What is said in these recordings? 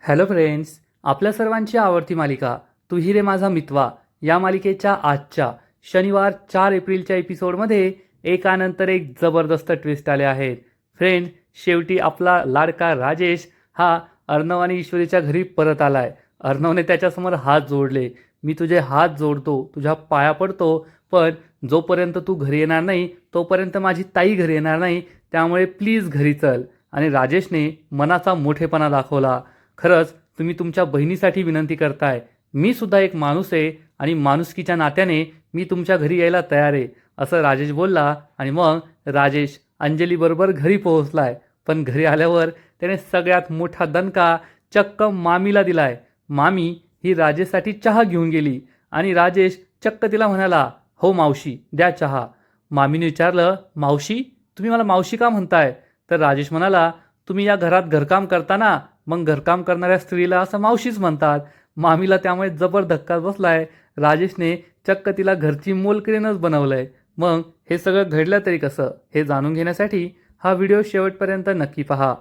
Hello friends, आपल्या सर्वांची आवडती मालिका तू ही रे माझा मितवा या मालिकेच्या आजच्या शनिवार 4 एप्रिलच्या एपिसोडमध्ये एकानंतर एक जबरदस्त ट्विस्ट आले आहेत. फ्रेंड्स, शेवटी आपला लाडका राजेश हा अर्णव आणि ईश्वरीच्या घरी परत आलाय. अर्णवने त्याच्यासमोर हात जोडले. मी तुझे हात जोडतो, तुझ्या पाया पडतो, पण जोपर्यंत तू घरी येणार नाही तोपर्यंत माझी ताई घरी येणार नाही, त्यामुळे प्लीज घरी चल. आणि राजेशने मनाचा मोठेपणा दाखवला. खरंच तुम्ही तुमच्या बहिणीसाठी विनंती करताय. मी सुद्धा एक माणूस आहे आणि माणुसकीच्या नात्याने मी तुमच्या घरी यायला तयार आहे, असं राजेश बोलला. आणि मग राजेश अंजलीबरोबर घरी पोहोचलाय. पण घरी आल्यावर त्याने सगळ्यात मोठा दणका चक्क मामीला दिलाय. मामी ही राजेशसाठी चहा घेऊन गेली आणि राजेश चक्क तिला म्हणाला, हो मावशी द्या चहा. मामीने विचारलं, मावशी तुम्ही मला मावशी का म्हणताय? तर राजेश म्हणाला, तुम्ही या घरात घरकाम करताना मग घरकाम करणाऱ्या स्त्रीला असं मावशीच म्हणतात. मामीला त्यामुळे जबर धक्का बसलाय. राजेशने चक्क तिला घरची मोलकरीणच बनवलंय. मग हे सगळं घडलं तरी कसं, हे जाणून घेण्यासाठी हा व्हिडिओ शेवटपर्यंत नक्की पहा.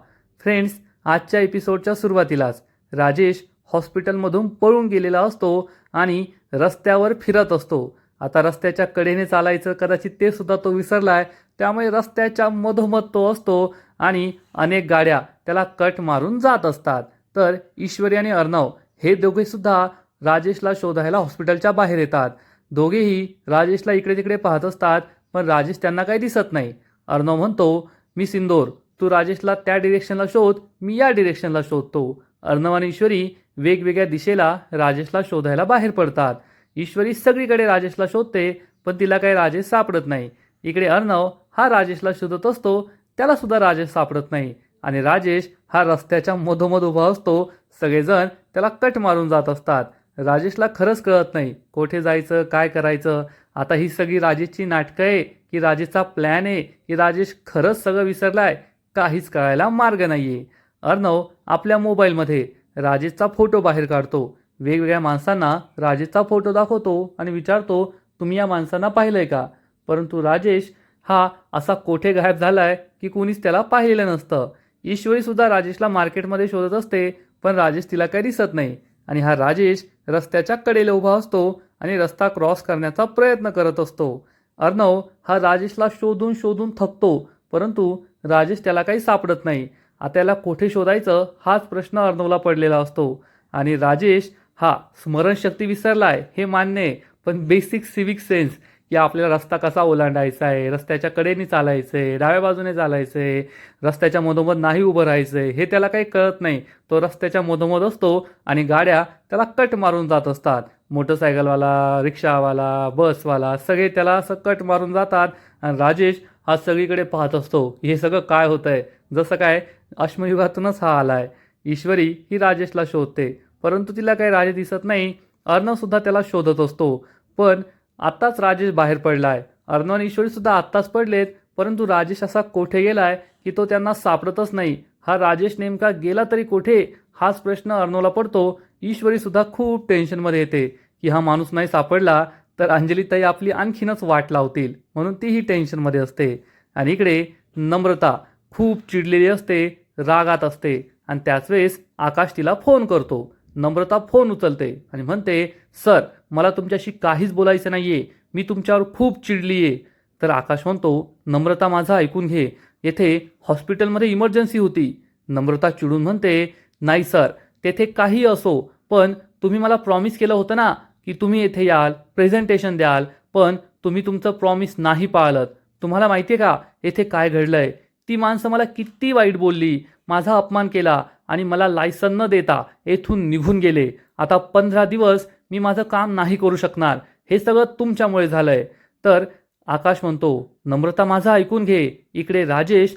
फ्रेंड्स, आजच्या एपिसोडच्या सुरुवातीलाच राजेश हॉस्पिटलमधून पळून गेलेला असतो आणि रस्त्यावर फिरत असतो. आता रस्त्याच्या कडेने चालायचं कदाचित ते सुद्धा तो विसरलाय. त्यामुळे रस्त्याच्या मधोमध तो असतो आणि अनेक गाड्या त्याला कट मारून जात असतात. तर ईश्वरी आणि अर्णव हे दोघे सुद्धा राजेशला शोधायला हॉस्पिटलच्या बाहेर येतात. दोघेही राजेशला इकडे तिकडे पाहत असतात, पण राजेश त्यांना काही दिसत नाही. अर्णव म्हणतो, मी सिंदूर, तू राजेशला त्या डिरेक्शनला शोध, मी या डिरेक्शनला शोधतो. अर्णव आणि ईश्वरी वेगवेगळ्या दिशेला राजेशला शोधायला बाहेर पडतात. ईश्वरी सगळीकडे राजेशला शोधते, पण तिला काही राजेश सापडत नाही. इकडे अर्णव हा राजेशला शोधत असतो, त्याला सुद्धा राजेश सापडत नाही. आणि राजेश हा रस्त्याच्या मधोमध उभा असतो. सगळेजण त्याला कट मारून जात असतात. राजेशला खरंच कळत नाही कोठे जायचं, काय करायचं. आता ही सगळी राजेशची नाटकं आहे की राजेशचा प्लॅन आहे की राजेश खरंच सगळं विसरलाय, काहीच कळायला मार्ग नाहीये. अर्णव आपल्या मोबाईलमध्ये राजेशचा फोटो बाहेर काढतो. वेगवेगळ्या माणसांना राजेशचा फोटो दाखवतो आणि विचारतो, तुम्ही या माणसांना पाहिलंय का? परंतु राजेश हा असा कोठे गायब झालाय की कोणीच त्याला पाहिलेलं नसतं. ईश्वरी सुद्धा राजेशला मार्केटमध्ये शोधत असते, पण राजेश तिला काही दिसत नाही. आणि हा राजेश रस्त्याच्या कडेला उभा असतो आणि रस्ता क्रॉस करण्याचा प्रयत्न करत असतो. अर्णव हा राजेशला शोधून शोधून थकतो, परंतु राजेश त्याला काही सापडत नाही. आता त्याला कोठे शोधायचं हाच प्रश्न अर्णवला पडलेला असतो. आणि राजेश हा स्मरणशक्ती विसरलाय हे मान्य आहे, पण बेसिक सिविक सेन्स की आपल्याला रस्ता कसा ओलांडायचा आहे, रस्त्याच्या कडेने चालायचं आहे, डाव्या बाजूने चालायचं आहे, रस्त्याच्या मधोमध नाही उभं राहायचं आहे, हे त्याला काही कळत नाही. तो रस्त्याच्या मधोमध असतो आणि गाड्या त्याला कट मारून जात असतात. मोटरसायकलवाला, रिक्षावाला, बसवाला सगळे त्याला असं कट मारून जातात. आणि राजेश हा सगळीकडे पाहत असतो, हे सगळं काय होतं आहे. जसं काय अश्मयुगातूनच हा आलाय. ईश्वरी ही राजेशला शोधते, परंतु तिला काही राजेश दिसत नाही. अर्णवसुद्धा त्याला शोधत असतो, पण आत्ताच राजेश बाहेर पडलाय. अर्णव आणि ईश्वरी सुद्धा आत्ताच पडलेत, परंतु राजेश असा कोठे गेलाय की तो त्यांना सापडतच नाही. हा राजेश नेमका गेला तरी कोठे, हाच प्रश्न अर्णवला पडतो. ईश्वरी सुद्धा खूप टेन्शनमध्ये येते की हा माणूस नाही सापडला तर अंजलीताई आपली आणखीनच वाट लावतील, म्हणून तीही टेन्शनमध्ये असते. आणि इकडे नम्रता खूप चिडलेली असते, रागात असते. आणि त्याच वेळेस आकाश तिला फोन करतो. नम्रता फोन उचलते आणि म्हणते, सर मला तुमच्याशी काहीच बोलायचं नाहीये, मी तुमच्यावर खूप चिडली आहे. तर आकाश म्हणतो, नम्रता माझं ऐकून घे, येथे हॉस्पिटलमध्ये इमर्जन्सी होती. नम्रता चिडून म्हणते, नाही सर, तेथे काही असो, पण तुम्ही मला प्रॉमिस केलं होतं ना की तुम्ही येथे याल, प्रेझेंटेशन द्याल, पण तुम्ही तुमचं प्रॉमिस नाही पाळलं. तुम्हाला माहिती आहे का येथे काय घडलंय? ती माणसं मला किती वाईट बोलली, माझा अपमान केला आणि मला लायसन न देता येथून निघून गेले. आता 15 दिवस मी माझं काम नाही करू शकणार. हे सगळं तुमच्यामुळे झालंय. तर आकाश म्हणतो, नम्रता माझं ऐकून घे. इकडे राजेश,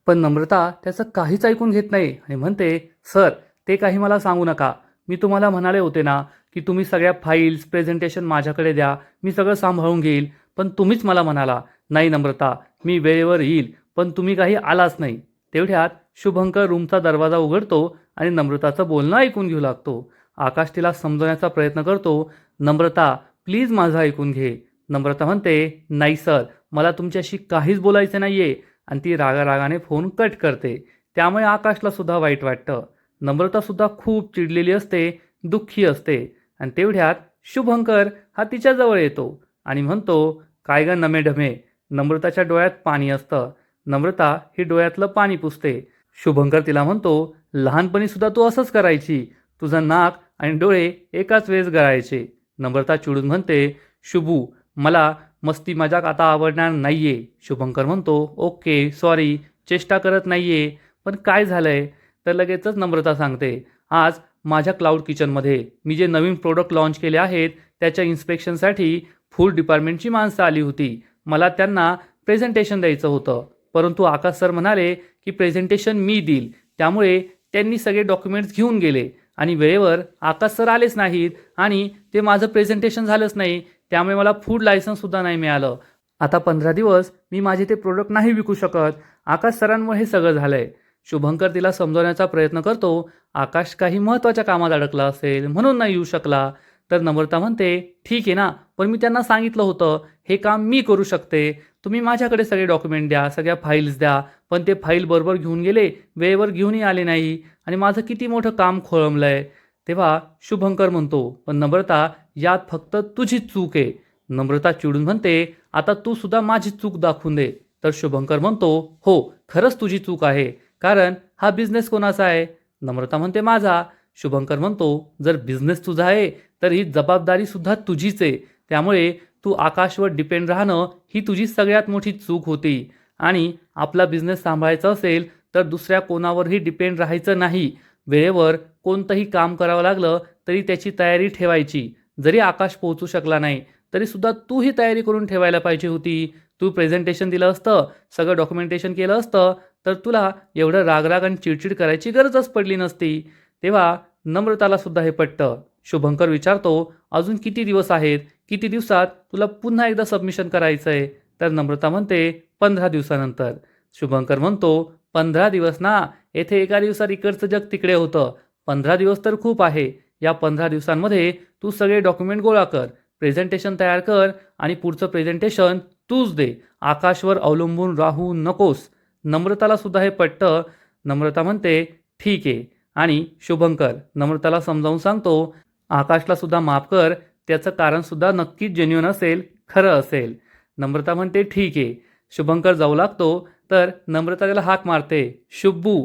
पण नम्रता त्याचं काहीच ऐकून घेत नाही आणि म्हणते, सर ते काही मला सांगू नका. मी तुम्हाला म्हणाले होते ना की तुम्ही सगळ्या फाईल्स, प्रेझेंटेशन माझ्याकडे द्या, मी सगळं सांभाळून घेईल. पण तुम्हीच मला म्हणाला, नाही नम्रता मी वेळेवर येईल, पण तुम्ही काही आलाच नाही. तेवढ्यात शुभंकर रूमचा दरवाजा उघडतो आणि नम्रताचं बोलणं ऐकून घेऊ लागतो. आकाश तिला समजवण्याचा प्रयत्न करतो, नम्रता प्लीज माझं ऐकून घे. नम्रता म्हणते, नाही सर मला तुमच्याशी काहीच बोलायचं नाहीये. आणि ती रागारागाने फोन कट करते. त्यामुळे आकाशला सुद्धा वाईट वाटतं. नम्रतासुद्धा खूप चिडलेली असते, दुःखी असते. आणि तेवढ्यात शुभंकर हा तिच्याजवळ येतो आणि म्हणतो, काय ग नमे ढमे. नम्रताच्या डोळ्यात पाणी असतं. नम्रता ही डोळ्यातलं पाणी पुसते. शुभंकर तिला म्हणतो, लहानपणी सुद्धा तू असंच करायची. तुझं नाक आणि डोळे एकाच वेळेस गळायचे. नम्रता चिडून म्हणते, शुभू मला मस्ती मजाक आता आवडणार नाहीये. शुभंकर म्हणतो, ओके सॉरी, चेष्टा करत नाहीये. पण काय झालंय? तर लगेचच नम्रता सांगते, आज माझ्या क्लाउड किचनमध्ये मी जे नवीन प्रोडक्ट लॉन्च केले आहेत त्याच्या इन्स्पेक्शनसाठी फूड डिपार्टमेंटची माणसं आली होती. मला त्यांना प्रेझेंटेशन द्यायचं होतं, परंतु आकाश सर म्हणाले की प्रेझेंटेशन मी देईल. त्यामुळे त्यांनी सगळे डॉक्युमेंट्स घेऊन गेले आणि वेळेवर आकाश सर आलेच नाहीत आणि ते माझं प्रेझेंटेशन झालंच नाही. त्यामुळे मला फूड लायसन्ससुद्धा नाही मिळालं. आता 15 दिवस मी माझे ते प्रोडक्ट नाही विकू शकत. आकाश सरांमुळे हे सगळं झालंय. शुभंकर तिला समजवण्याचा प्रयत्न करतो, आकाश काही महत्त्वाच्या कामात अडकला असेल म्हणून नाही येऊ शकला. तर नम्रता म्हणते, ठीक आहे ना, पण मी त्यांना सांगितलं होतं हे काम मी करू शकते. तुम्ही माझ्याकडे सगळे डॉक्युमेंट द्या, सगळ्या फाईल्स द्या. पण ते फाईल बरोबर घेऊन गेले, वेळेवर घेऊनही आले नाही आणि माझं किती मोठं काम खोळंबलंय. तेव्हा शुभंकर म्हणतो, पण नम्रता यात फक्त तुझीच चूक आहे. नम्रता चिडून म्हणते, आता तू सुद्धा माझी चूक दाखवून दे. तर शुभंकर म्हणतो, हो खरंच तुझी चूक आहे, कारण हा बिझनेस कोणाचा आहे? नम्रता म्हणते, माझा. शुभंकर म्हणतो, जर बिझनेस तुझा आहे तर ही जबाबदारी सुद्धा तुझीच आहे. त्यामुळे तू आकाशवर डिपेंड राहणं ही तुझी सगळ्यात मोठी चूक होती. आणि आपला बिझनेस सांभाळायचा असेल तर दुसऱ्या कोणावरही डिपेंड राहायचं नाही. वेळेवर कोणतंही काम करावं लागलं तरी त्याची तयारी ठेवायची. जरी आकाश पोहोचू शकला नाही तरी सुद्धा तू ही तयारी करून ठेवायला पाहिजे होती. तू प्रेझेंटेशन दिलं असतं, सगळं डॉक्युमेंटेशन केलं असतं, तर तुला एवढं रागराग आणि चिडचिड करायची गरजच पडली नसती. तेव्हा नम्रताला सुद्धा हे पटतं. शुभंकर विचारतो, अजून किती दिवस आहेत? किती दिवसात तुला पुन्हा एकदा सबमिशन करायचं आहे? तर नम्रता म्हणते, 15 दिवसानंतर. शुभंकर म्हणतो, 15 दिवस ना, येथे एका दिवसात इकडचं जग तिकडे होतं. 15 दिवस तर खूप आहे. या 15 दिवसांमध्ये तू सगळे डॉक्युमेंट गोळा कर, प्रेझेंटेशन तयार कर आणि पुढचं प्रेझेंटेशन तूच दे. आकाशवर अवलंबून राहू नकोस. नम्रताला सुद्धा हे पटतं. नम्रता म्हणते, ठीक आहे. आणि शुभंकर नम्रताला समजावून सांगतो, आकाशला सुद्धा माफ कर, त्याचं कारण सुद्धा नक्कीच जेन्युइन असेल, खरं असेल. नम्रता म्हणते, ठीक आहे. शुभंकर जाऊ लागतो तर नम्रता त्याला हाक मारते, शुब्बू.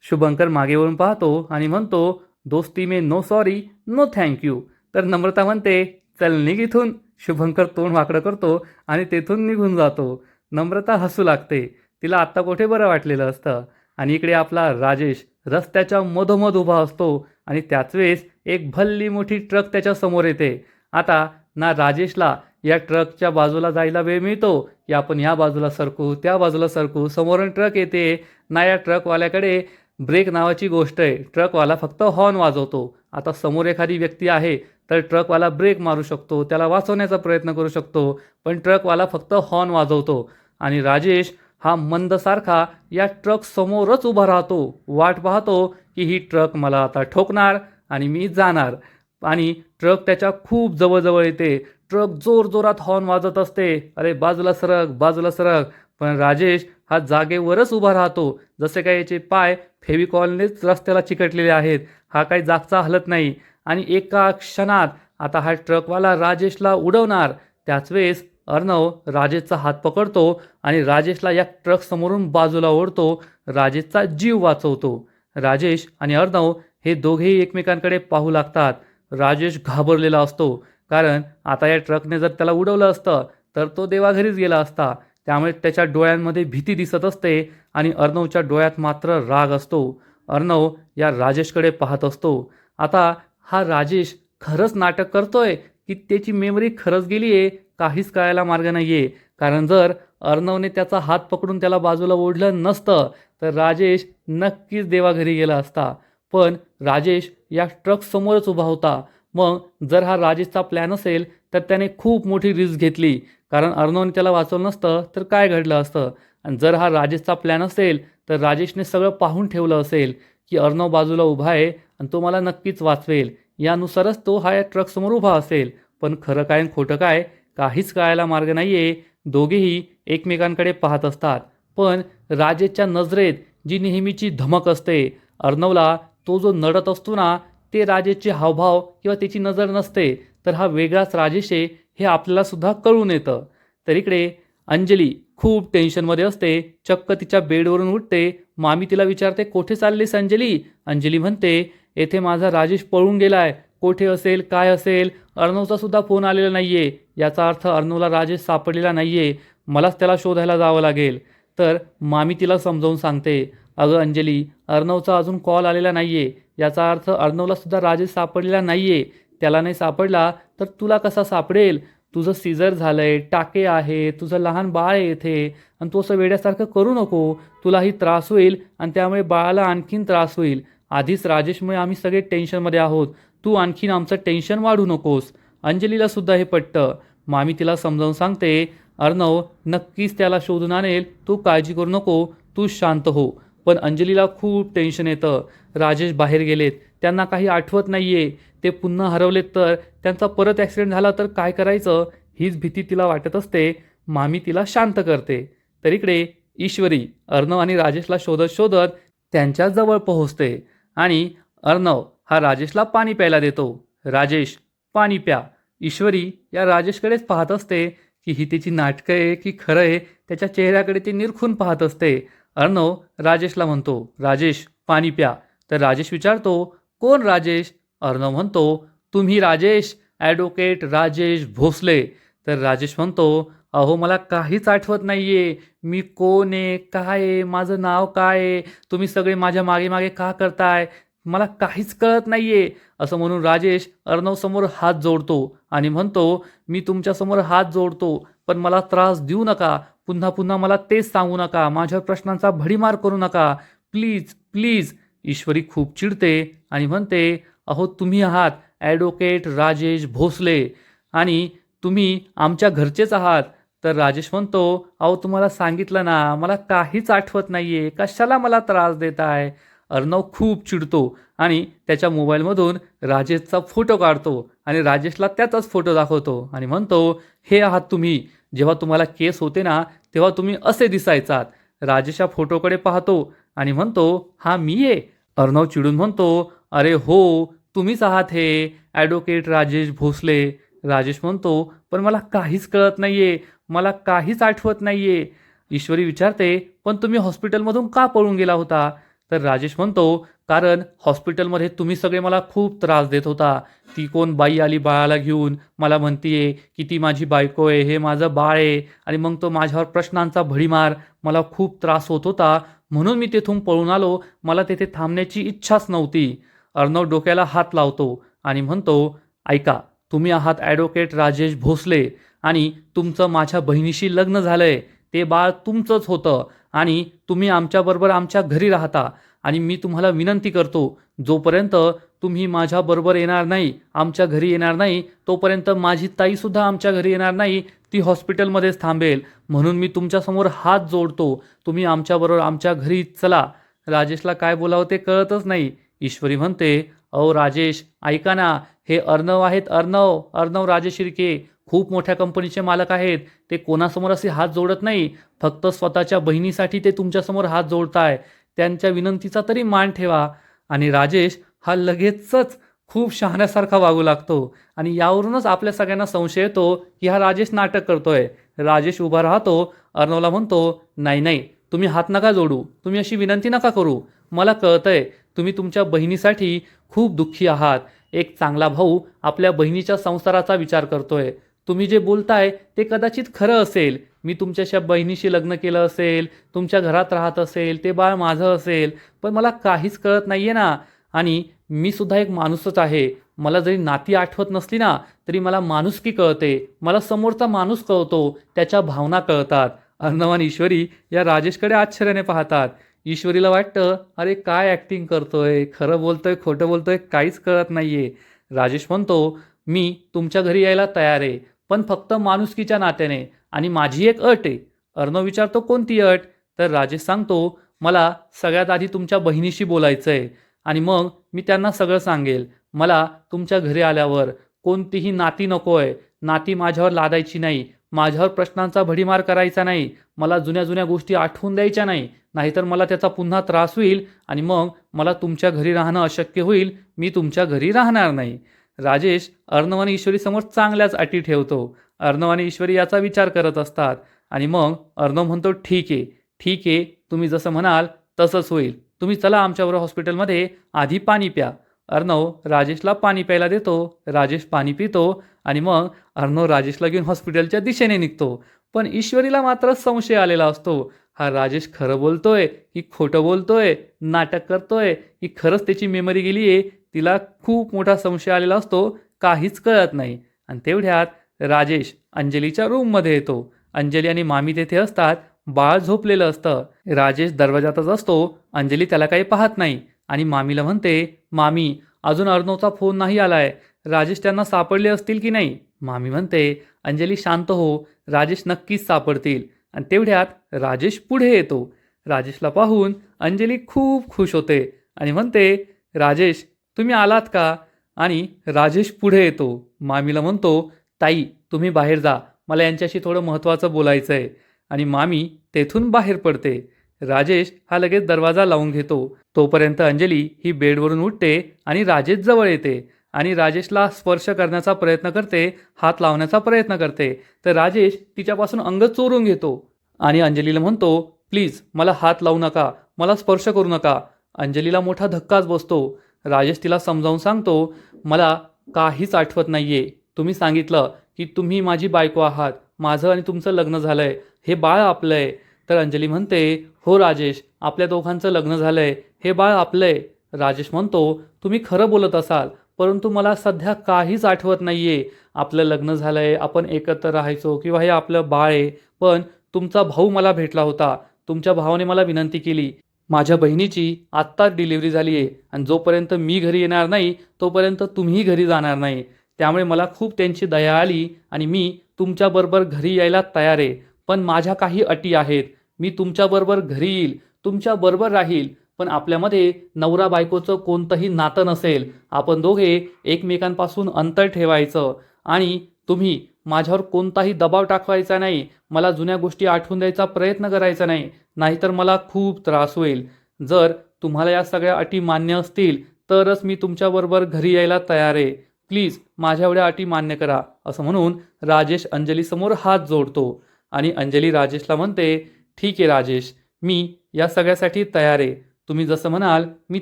शुभंकर मागे वळून पाहतो आणि म्हणतो, दोस्ती में नो सॉरी नो थँक्यू. तर नम्रता म्हणते, चल निघ इथून. शुभंकर तोंड वाकडं करतो आणि तेथून निघून जातो. नम्रता हसू लागते. तिला आत्ता कुठे बरं वाटलेलं असतं. आणि इकडे आपला राजेश रस्त्याच्या मधोमध उभा असतो आणि त्याच वेळेस एक भल्ली मोठी ट्रक त्याच्या समोर येते. आता ना राजेशला या ट्रकच्या बाजूला जायला वेळ मिळतो की आपण या बाजूला सरकू, त्या बाजूला सरकू, समोरून ट्रक येते. ना या ट्रकवाल्याकडे ब्रेक नावाची गोष्ट आहे. ट्रकवाला फक्त हॉर्न वाजवतो. आता समोर एखादी व्यक्ती आहे तर ट्रकवाला ब्रेक मारू शकतो, त्याला वाचवण्याचा प्रयत्न करू शकतो, पण ट्रकवाला फक्त हॉर्न वाजवतो. आणि राजेश हा मंदसारखा या ट्रक समोरच उभा राहतो, वाट पाहतो की ही ट्रक मला आता ठोकणार आणि मी जाणार. आणि ट्रक त्याच्या खूप जवळजवळ येते. ट्रक जोरजोरात हॉर्न वाजत असते, अरे बाजूला सरक, बाजूला सरक. पण राजेश हा जागेवरच उभा राहतो, जसे काय याचे पाय फेविकॉलनेच रस्त्याला चिकटलेले आहेत. हा काही जागचा हलत नाही. आणि एका क्षणात आता हा ट्रकवाला राजेशला उडवणार. त्याच वेळेस अर्णव राजेशचा हात पकडतो आणि राजेशला या ट्रक समोरून बाजूला ओढतो, राजेशचा जीव वाचवतो. राजेश आणि अर्णव हे दोघेही एकमेकांकडे पाहू लागतात. राजेश घाबरलेला असतो, कारण आता या ट्रकने जर त्याला उडवलं असतं तर तो देवाघरीच गेला असता. त्यामुळे त्याच्या डोळ्यांमध्ये भीती दिसत असते आणि अर्णवच्या डोळ्यात मात्र राग असतो. अर्णव या राजेशकडे पाहत असतो. आता हा राजेश खरंच नाटक करतोय की त्याची मेमरी खरंच गेली आहे, काहीच कळायला मार्ग नाही आहे. कारण जर अर्णवने त्याचा हात पकडून त्याला बाजूला ओढलं नसतं तर राजेश नक्कीच देवाघरी गेला असता. पण राजेश या ट्रक समोरच उभा होता. मग जर हा राजेशचा प्लॅन असेल तर त्याने खूप मोठी रिस्क घेतली, कारण अर्णवने त्याला वाचवलं नसतं तर काय घडलं असतं. आणि जर हा राजेशचा प्लॅन असेल तर राजेशने सगळं पाहून ठेवलं असेल की अर्णव बाजूला उभा आहे आणि तो मला नक्कीच वाचवेल. यानुसारच तो हा या ट्रकसमोर उभा असेल. पण खरं काय आणि खोटं काय काहीच कळायला मार्ग नाही आहे. दोघेही एकमेकांकडे पाहत असतात. पण राजेशच्या नजरेत जी नेहमीची धमक असते, अर्णवला तो जो नडत असतो ना, ते राजेशचे हावभाव किंवा त्याची नजर नसते, तर हा वेगळाच राजेश आहे हे आपल्याला सुद्धा कळून येतं. तर इकडे अंजली खूप टेन्शनमध्ये असते. चक्क तिच्या बेडवरून उठते. मामी तिला विचारते, "कुठे चाललीस अंजली?" अंजली म्हणते, "येथे माझा राजेश पळून गेलाय. कोठे असेल, काय असेल? अर्णवचा सुद्धा फोन आलेला नाहीये. याचा अर्थ अर्णवला राजेश सापडलेला नाहीये. मलाच त्याला शोधायला जावं लागेल." तर मामी तिला समजावून सांगते, "अगं अंजली, अर्णवचा अजून कॉल आलेला नाहीये. याचा अर्थ अर्णवला सुद्धा राजेश सापडलेला नाहीये. त्याला नाही सापडला तर तुला कसा सापडेल? तुझं सीझर झालंय, टाके आहे, तुझं लहान बाळ आहे इथे आणि तू असं वेड्यासारखं करू नको. तुलाही त्रास होईल आणि त्यामुळे बाळाला आणखीन त्रास होईल. आधीच राजेशमुळे आम्ही सगळे टेन्शनमध्ये आहोत. तू आणखीन आमचं टेन्शन वाढू नकोस." अंजलीला सुद्धा हे पटतं. मामी तिला समजावून सांगते, "अर्णव नक्कीच त्याला शोधून आणेल. तू काळजी करू नको. तू शांत हो." पण अंजलीला खूप टेन्शन येतं. राजेश बाहेर गेलेत. त्यांना काही आठवत नाहीये. ते पुन्हा हरवलेत तर त्यांचा परत ॲक्सिडेंट झाला तर काय करायचं? हीच भीती तिला वाटत असते. मामी तिला शांत करते. तर इकडे ईश्वरी अर्णव आणि राजेशला शोधत शोधत त्यांच्या जवळ पोहोचते आणि अर्णव हा राजेशला पाणी प्यायला देतो. "राजेश, पाणी प्या." ईश्वरी या राजेशकडेच पाहत असते की ही त्याची नाटकं आहे की खरं आहे. त्याच्या चेहऱ्याकडे ती निरखून पाहत असते. अर्णव राजेशला म्हणतो, "राजेश, पाणी प्या." तर राजेश विचारतो, "कोण राजेश?" अर्णव म्हणतो, "तुम्ही राजेश, ॲडव्होकेट राजेश भोसले." तर राजेश म्हणतो, "अहो मला काहीच आठवत नाहीये. मी कोण आहे, काय आहे, माझं नाव काय आहे, तुम्ही सगळे माझ्या मागे मागे का करताय, मला काहीच कळत नाहीये." असं म्हणून राजेश अर्णवसमोर हात जोडतो आणि म्हणतो, "मी तुमच्यासमोर हात जोडतो, पण मला त्रास देऊ नका. पुन्हा पुन्हा मला तेच सांगू नका. माझ्या प्रश्नांचा भडीमार करू नका. Please, please." ईश्वरी खूप चिडते आणि म्हणते, "अहो तुम्ही आहात ॲडव्होकेट राजेश भोसले आणि तुम्ही आमच्या घरचेच आहात." तर राजेश म्हणतो, "अहो तुम्हाला सांगितलं ना, मला काहीच आठवत नाहीये. कशाला मला त्रास देताय?" अर्णव खूप चिडतो आणि त्याच्या मोबाईलमधून राजेशचा फोटो काढतो आणि राजेशला त्याचाच फोटो दाखवतो आणि म्हणतो, "हे आहात तुम्ही. जेव्हा तुम्हाला केस होते ना, तेव्हा तुम्ही असे दिसायचात." राजेश या फोटोकडे पाहतो आणि म्हणतो, "हा मी आहे?" अर्णव चिडून म्हणतो, "अरे हो, तुम्हीच आहात हे ॲडव्होकेट राजेश भोसले." राजेश म्हणतो, "पण मला काहीच कळत नाहीये. मला काहीच आठवत नाहीये." ईश्वरी विचारते, "पण तुम्ही हॉस्पिटलमधून का पळून गेला होता?" तर राजेश म्हणतो, "कारण हॉस्पिटलमध्ये तुम्ही सगळे मला खूप त्रास देत होता. ती कोण बाई आली बाळाला घेऊन, मला म्हणतीये की ती माझी बायको आहे, हे माझं बाळ आहे आणि मग तो माझ्यावर प्रश्नांचा भडीमार. मला खूप त्रास होत होता म्हणून मी तेथून पळून आलो. मला तेथे थांबण्याची इच्छाच नव्हती." अर्णव डोक्याला हात लावतो आणि म्हणतो, "ऐका, तुम्ही आहात ॲडव्होकेट राजेश भोसले आणि तुमचं माझ्या बहिणीशी लग्न झालंय. ते बाळ तुमचंच होतं आणि तुम्ही आमच्याबरोबर आमच्या घरी राहता आणि मी तुम्हाला विनंती करतो, जोपर्यंत तुम्ही माझ्याबरोबर येणार नाही, आमच्या घरी येणार नाही, तोपर्यंत माझी ताईसुद्धा आमच्या घरी येणार नाही. ती हॉस्पिटलमध्येच थांबेल. म्हणून मी तुमच्यासमोर हात जोडतो. तुम्ही आमच्याबरोबर आमच्या घरी चला." राजेशला काय बोलावं ते कळतच नाही. ईश्वरी म्हणते, "अहो राजेश, ऐका ना, हे अर्णव आहेत, अर्णव, अर्णव राजेश शिर्के. खूप मोठ्या कंपनीचे मालक आहेत. ते कोणासमोर असे हात जोडत नाही. फक्त स्वतःच्या बहिणीसाठी ते तुमच्यासमोर हात जोडताय. त्यांच्या विनंतीचा तरी मान ठेवा." आणि राजेश हा लगेचच खूप शहाण्यासारखा वागू लागतो आणि यावरूनच आपल्या सगळ्यांना संशय येतो की हा राजेश नाटक करतोय. राजेश उभा राहतो. अर्णवला म्हणतो, "नाही नाही, तुम्ही हात नका जोडू. तुम्ही अशी विनंती नका करू. मला कळतंय तुम्ही तुमच्या बहिणीसाठी खूप दुःखी आहात. एक चांगला भाऊ आपल्या बहिणीच्या संसाराचा विचार करतोय. तुम्ही जे बोलताय ते कदाचित खरं असेल. मी तुमच्याशी बहिणीशी लग्न केलं असेल, तुमच्या घरात राहत असेल, ते बाळ माझं असेल, पण मला काहीच कळत नाहीये ना. आणि मी सुद्धा एक माणूसच आहे. मला जरी नाती आठवत नसली ना, तरी मला माणुसकी कळते. मला समोरचा माणूस कळतो, त्याच्या भावना कळतात." अर्णव आणि ईश्वरी या राजेशकडे आश्चर्याने पाहतात. ईश्वरीला वाटतं, "अरे काय ॲक्टिंग करतोय, खरं बोलतोय, खोटं बोलतोय, काहीच कळत नाहीये." राजेश म्हणतो, "मी तुमच्या घरी यायला तयार आहे, पण फक्त माणुसकीच्या नात्याने आणि माझी एक अट आहे." अर्णव विचारतो, "कोणती अट?" तर राजेश सांगतो, "मला सगळ्यात आधी तुमच्या बहिणीशी बोलायचं आहे आणि मग मी त्यांना सगळं सांगेल. मला तुमच्या घरी आल्यावर कोणतीही नाती नको आहे. नाती माझ्यावर लादायची नाही. माझ्यावर प्रश्नांचा भडीमार करायचा नाही. मला जुन्या जुन्या गोष्टी आठवून द्यायच्या नाही. नाहीतर मला त्याचा पुन्हा त्रास होईल आणि मग मला तुमच्या घरी राहणं अशक्य होईल. मी तुमच्या घरी राहणार नाही. राजेश अर्णव आणि ईश्वरीसमोर चांगल्याच अटी ठेवतो. अर्णव आणि ईश्वरी याचा विचार करत असतात आणि मग अर्णव म्हणतो, ठीक आहे, ठीक आहे, तुम्ही जसं म्हणाल तसंच होईल. तुम्ही चला आमच्याबरोबर हॉस्पिटलमध्ये, आधी पाणी प्या. अर्णव राजेशला पाणी प्यायला देतो. राजेश पाणी पितो आणि मग अर्णव राजेशला घेऊन हॉस्पिटलच्या दिशेने निघतो. पण ईश्वरीला मात्र संशय आलेला असतो. हा राजेश खरं बोलतोय की खोटं बोलतोय, नाटक करतोय की खरंच त्याची मेमरी गेली आहे. तिला खूप मोठा संशय आलेला असतो. काहीच कळत नाही. आणि तेवढ्यात राजेश अंजलीच्या रूममध्ये येतो. अंजली आणि मामी तेथे असतात. बाळ झोपलेलं असतं. राजेश दरवाजातच असतो. अंजली त्याला काही पाहत नाही आणि मामीला म्हणते, मामी अजून अर्णवचा फोन नाही आलाय. राजेश त्यांना सापडले असतील की नाही? मामी म्हणते, अंजली शांत हो, राजेश नक्कीच सापडतील. आणि तेवढ्यात राजेश पुढे येतो. राजेशला पाहून अंजली खूप खुश होते आणि म्हणते, राजेश तुम्ही आलात का? आणि राजेश पुढे येतो. मामीला म्हणतो, ताई तुम्ही बाहेर जा, मला यांच्याशी थोडं महत्त्वाचं बोलायचं आहे. आणि मामी तेथून बाहेर पडते. राजेश हा लगेच दरवाजा लावून घेतो. तोपर्यंत अंजली ही बेडवरून उठते आणि राजेश जवळ येते आणि राजेशला स्पर्श करण्याचा प्रयत्न करते, हात लावण्याचा प्रयत्न करते. तर राजेश तिच्यापासून अंग चोरून घेतो आणि अंजलीला म्हणतो, प्लीज मला हात लावू नका, मला स्पर्श करू नका. अंजलीला मोठा धक्काच बसतो. राजेश तिला समजावून सांगतो, मला काहीच आठवत नाहीये. तुम्ही सांगितलं की तुम्ही माझी बायको आहात, माझं आणि तुमचं लग्न झालंय, हे बाळ आपलं आहे. तर अंजली म्हणते, हो राजेश, आपल्या दोघांचं लग्न झालंय, हे बाळ आपलं आहे. राजेश म्हणतो, तुम्ही खरं बोलत असाल, परंतु मला सध्या काहीच आठवत नाहीये. आपलं लग्न झालंय, आपण एकत्र राहायचो किंवा हे आपलं बाळ आहे. पण तुमचा भाऊ मला भेटला होता. तुमच्या भावाने मला विनंती केली, माझ्या बहिणीची आत्ताच डिलिव्हरी झाली आहे आणि जोपर्यंत मी घरी येणार नाही तोपर्यंत तुम्हीही घरी जाणार नाही. त्यामुळे मला खूप त्यांची दया आली आणि मी तुमच्याबरोबर घरी यायला तयार आहे. पण माझ्या काही अटी आहेत. मी तुमच्याबरोबर घरी येईल, तुमच्याबरोबर राहील, पण आपल्यामध्ये नवरा बायकोचं कोणतंही नातं नसेल. आपण दोघे एकमेकांपासून अंतर ठेवायचं आणि तुम्ही माझ्यावर कोणताही दबाव टाकवायचा नाही. मला जुन्या गोष्टी आठवून द्यायचा प्रयत्न करायचा नाही, नाहीतर मला खूप त्रास होईल. जर तुम्हाला या सगळ्या अटी मान्य असतील तरच मी तुमच्याबरोबर घरी यायला तयार आहे. प्लीज माझ्या एवढ्या अटी मान्य करा. असं म्हणून राजेश अंजलीसमोर हात जोडतो आणि अंजली राजेशला म्हणते, ठीक आहे राजेश, मी या सगळ्यासाठी तयार आहे. तुम्ही जसं म्हणाल मी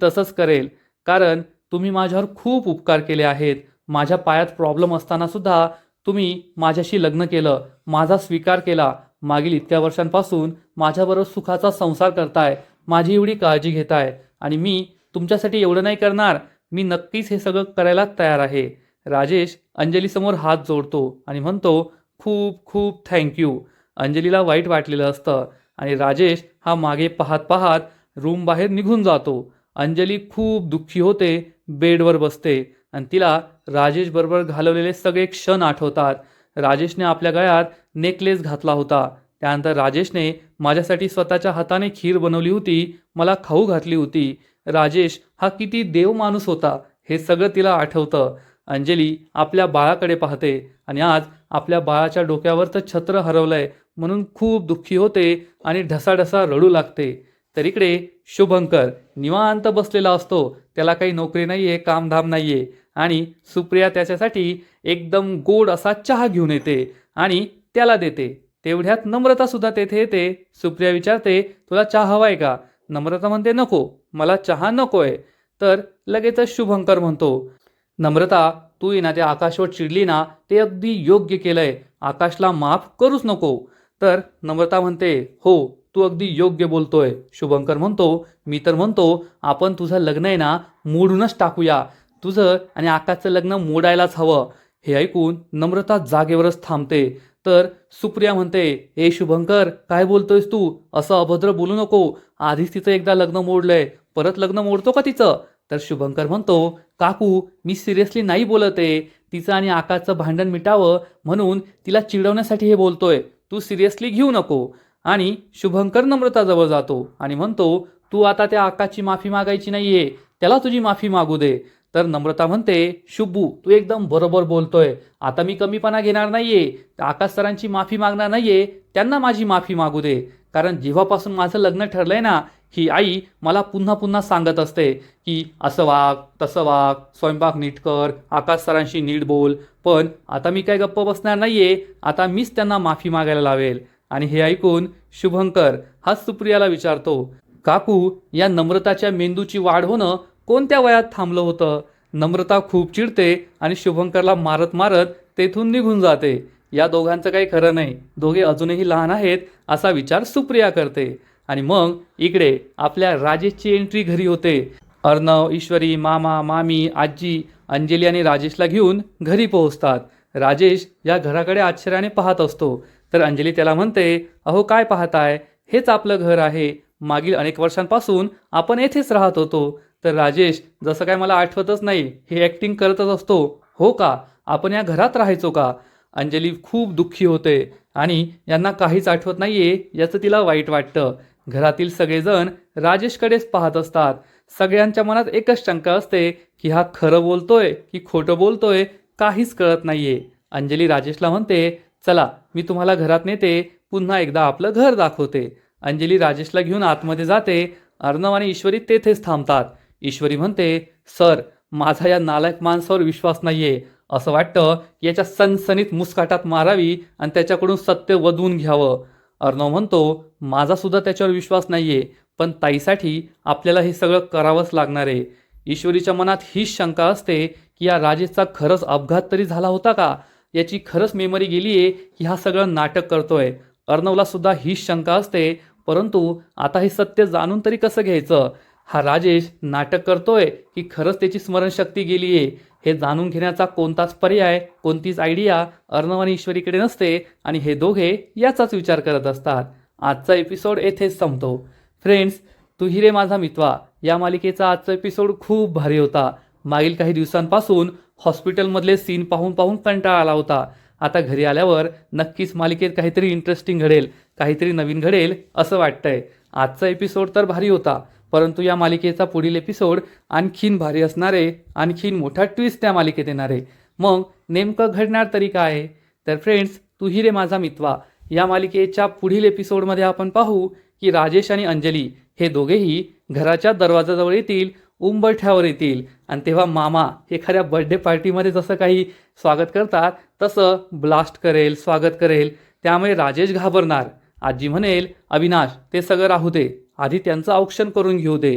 तसंच करेल. कारण तुम्ही माझ्यावर खूप उपकार केले आहेत. माझ्या पायात प्रॉब्लेम असताना सुद्धा तुम्ही माझ्याशी लग्न केलं, माझा स्वीकार केला. मागील इतक्या वर्षांपासून माझ्याबरोबर सुखाचा संसार करताय, माझी एवढी काळजी घेताय आणि मी तुमच्यासाठी एवढं नाही करणार. मी नक्कीच हे सगळं करायला तयार आहे. राजेश अंजलीसमोर हात जोडतो आणि म्हणतो, खूप खूप थँक्यू. अंजलीला वाईट वाटलेलं असतं आणि राजेश हा मागे पाहत पाहत रूम बाहेर निघून जातो. अंजली खूप दुःखी होते, बेडवर बसते आणि तिला राजेश बरोबर घालवलेले सगळे क्षण आठवतात. राजेशने आपल्या गळ्यात नेकलेस घातला होता. त्यानंतर राजेशने माझ्यासाठी स्वतःच्या हाताने खीर बनवली होती, मला खाऊ घातली होती. राजेश हा किती देव माणूस होता हे सगळं तिला आठवतं. अंजली आपल्या बाळाकडे पाहते आणि आज आपल्या बाळाच्या डोक्यावरचं छत्र हरवलंय म्हणून खूप दुःखी होते आणि ढसाढसा रडू लागते. तर इकडे शुभंकर निवांत बसलेला असतो. त्याला काही नोकरी नाहीये, कामधाम नाहीये आणि सुप्रिया त्याच्यासाठी एकदम गोड असा चहा घेऊन येते आणि त्याला देते. तेवढ्यात नम्रता सुद्धा तेथे येते. सुप्रिया विचारते, तुला चहा हवाय का? नम्रता म्हणते, नको, मला चहा नकोय. तर लगेचच शुभंकर म्हणतो, नम्रता तू ना त्या आकाशवर चिडली ना, ते अगदी योग्य केलंय. आकाशला माफ करूच नको. तर नम्रता म्हणते, हो तू अगदी योग्य बोलतोय. शुभंकर म्हणतो, मी तर म्हणतो आपण तुझं लग्न आहे ना मोडूनच टाकूया. तुझं आणि आकाशचं लग्न मोडायलाच हवं. हे ऐकून नम्रता जागेवरच थांबते. तर सुप्रिया म्हणते, ए शुभंकर काय बोलतोयस तू? असं अभद्र बोलू नको. आधीच तिचं एकदा लग्न मोडलंय, परत लग्न मोडतो का तिचं? तर शुभंकर म्हणतो, काकू मी सिरियसली नाही बोलत आहे. तिचं आणि आकाशचं भांडण मिटावं म्हणून तिला चिडवण्यासाठी हे बोलतोय. तू सिरियसली घेऊ नको. आणि शुभंकर नम्रताजवळ जातो आणि म्हणतो, तू आता त्या आकाशची माफी मागायची नाहीये, त्याला तुझी माफी मागू दे. तर नम्रता म्हणते, शुभू तू एकदम बरोबर बोलतोय. आता मी कमीपणा घेणार नाहीये, आकाश सरांची माफी मागणार नाहीये, त्यांना माझी माफी मागू दे. कारण जेव्हापासून माझं लग्न ठरलंय ना, ही आई मला पुन्हा पुन्हा सांगत असते की असं वाग तसं वाग, स्वयंपाक नीट कर, आकाश सरांशी नीट बोल. पण आता मी काय गप्प बसणार नाहीये, आता मीच त्यांना माफी मागायला लावेल. आणि हे ऐकून शुभंकर हा सुप्रियाला विचारतो, काकू, या नम्रताच्या मेंदूची वाढ होणं कोणत्या वयात थांबलं होतं? नम्रता खूप चिडते आणि शुभंकरला मारत मारत तेथून निघून जाते. या दोघांचं काही खरं नाही, दोघे अजूनही लहान आहेत असा विचार सुप्रिया करते. आणि मग इकडे आपल्या राजेशची एंट्री घरी होते. अर्णव, ईश्वरी, मामा, मामी, आजी, अंजली आणि राजेशला घेऊन घरी पोहोचतात. राजेश या घराकडे आश्चर्याने पाहत असतो, तर अंजली त्याला म्हणते, अहो काय पाहताय, हेच आपलं घर आहे, मागील अनेक वर्षांपासून आपण येथेच राहत होतो. तर राजेश, जसं काय मला आठवतच नाही, हे ॲक्टिंग करतच असतो. हो का, आपण या घरात राहायचो का? अंजली खूप दुःखी होते आणि यांना काहीच आठवत नाहीये याचं तिला वाईट वाटतं. घरातील सगळेजण राजेशकडेच पाहत असतात. सगळ्यांच्या मनात एकच शंका असते की हा खरं बोलतोय की खोटं बोलतोय, काहीच कळत नाहीये. अंजली राजेशला म्हणते, चला मी तुम्हाला घरात नेते, पुन्हा एकदा आपलं घर दाखवते. अंजली राजेशला घेऊन आतमध्ये जाते. अर्णव आणि ईश्वरी तेथेच थांबतात. ईश्वरी म्हणते, सर, माझा या नालायक माणसावर विश्वास नाहीये. असं वाटतं याच्या सनसनीत मुस्काटात मारावी आणि त्याच्याकडून सत्य वधवून घ्यावं. अर्णव म्हणतो, माझा सुद्धा त्याच्यावर विश्वास नाहीये, पण ताईसाठी आपल्याला हे सगळं करावंच लागणार आहे. ईश्वरीच्या मनात हीच शंका असते की या राजेशचा खरंच अपघात तरी झाला होता का? याची खरंच मेमरी गेली आहे की हा सगळं नाटक करतोय? अर्णवला सुद्धा हीच शंका असते, परंतु आता हे सत्य जाणून तरी कसं घ्यायचं? हा राजेश नाटक करतोय की खरंच त्याची स्मरणशक्ती गेली आहे? हे जाणून घेण्याचा कोणताच पर्याय, कोणतीच आयडिया अर्णव आणि ईश्वरीकडे नसते आणि हे दोघे याचाच विचार करत असतात. आजचा एपिसोड येथेच संपतो. फ्रेंड्स, तू ही रे माझा मितवा या मालिकेचा आजचा एपिसोड खूप भारी होता. मागील काही दिवसांपासून हॉस्पिटलमधले सीन पाहून पाहून कंटाळा आला होता. आता घरी आल्यावर नक्कीच मालिकेत काहीतरी इंटरेस्टिंग घडेल, काहीतरी नवीन घडेल असं वाटतंय. आजचा एपिसोड तर भारी होता, परंतु या मालिकेचा पुढील एपिसोड आणखीन भारी असणार आहे. आणखीन मोठा ट्विस्ट त्या मालिकेत येणार आहे. मग नेमकं घडणार तरी काय? तर फ्रेंड्स, तू ही रे माझा मितवा या मालिकेच्या पुढील एपिसोडमध्ये आपण पाहू की राजेश आणि अंजली हे दोघेही घराच्या दरवाजाजवळ येतील, उंबरठ्यावर येतील आणि तेव्हा मामा एखाद्या बर्थडे पार्टीमध्ये जसं काही स्वागत करतात तसं ब्लास्ट करेल, स्वागत करेल. त्यामुळे राजेश घाबरणार. आजी म्हणेल, अविनाश, ते सगळं राहू दे, आधी त्यांचं औक्षण करून घेऊ दे.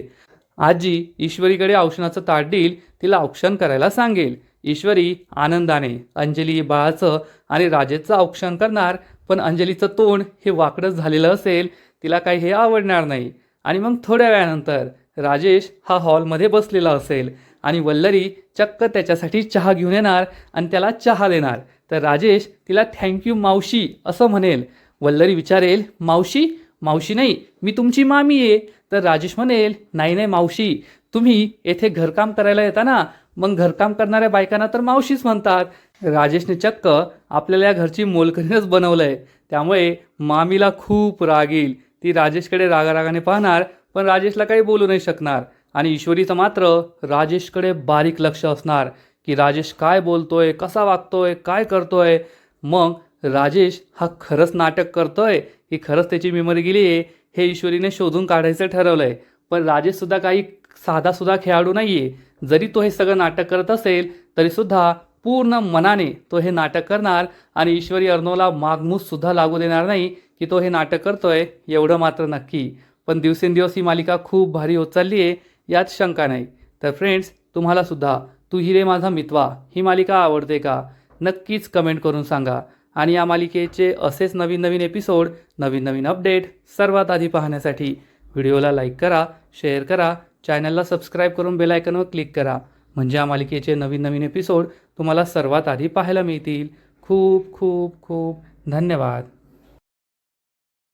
आजी ईश्वरीकडे औक्षणाचं ताट देईल, तिला औक्षण करायला सांगेल. ईश्वरी आनंदाने अंजली, बाळाचं आणि राजेशचं औक्षण करणार, पण अंजलीचं तोंड हे वाकडंच झालेलं असेल, तिला काही हे आवडणार नाही. आणि मग थोड्या वेळानंतर राजेश हा हॉलमध्ये बसलेला असेल आणि वल्लरी चक्क त्याच्यासाठी चहा घेऊन येणार आणि त्याला चहा देणार. तर राजेश तिला थँक्यू मावशी असं म्हणेल. वल्लरी विचारेल, मावशी? मावशी नाही, मी तुमची मामी आहे. तर राजेश म्हणेल, नाही नाही मावशी, तुम्ही येथे घरकाम करायला येता ना, मग घरकाम करणाऱ्या बायकांना तर मावशीच म्हणतात. राजेशने चक्क आपल्याला या घरची मोलकरीणच बनवलंय, त्यामुळे मामीला खूप राग येईल. ती राजेशकडे रागारागाने पाहणार, पण राजेशला काही बोलू नाही शकणार. आणि ईश्वरीचं मात्र राजेशकडे बारीक लक्ष असणार की राजेश काय बोलतोय, कसा वागतोय, काय करतोय. मग राजेश हा खरंच नाटक करतोय की खरंच त्याची मेमरी गेली आहे, हे ईश्वरीने शोधून काढायचं ठरवलंय. पण राजेशसुद्धा काही साधासुद्धा खेळाडू नाही आहे. जरी तो हे सगळं नाटक करत असेल तरीसुद्धा पूर्ण मनाने तो हे नाटक करणार आणि ईश्वरी अर्णवला मागमूससुद्धा लागू देणार नाही की तो हे नाटक करतोय, एवढं मात्र नक्की. पण दिवसेंदिवस ही मालिका खूप भारी होत चालली आहे, यात शंका नाही. तर फ्रेंड्स, तुम्हालासुद्धा तू ही रे माझा मितवा ही मालिका आवडते का? नक्कीच कमेंट करून सांगा. आणि या मालिकेचे असेच नवीन नवीन एपिसोड, नवीन नवीन अपडेट सर्वात आधी पाहण्यासाठी व्हिडिओला लाईक करा, शेअर करा, चॅनलला सबस्क्राईब करून बेल आयकॉनवर क्लिक करा. म्हणजे या मालिकेचे नवीन नवीन एपिसोड तुम्हाला सर्वात आधी पाहायला मिळतील. खूप खूप खूप धन्यवाद.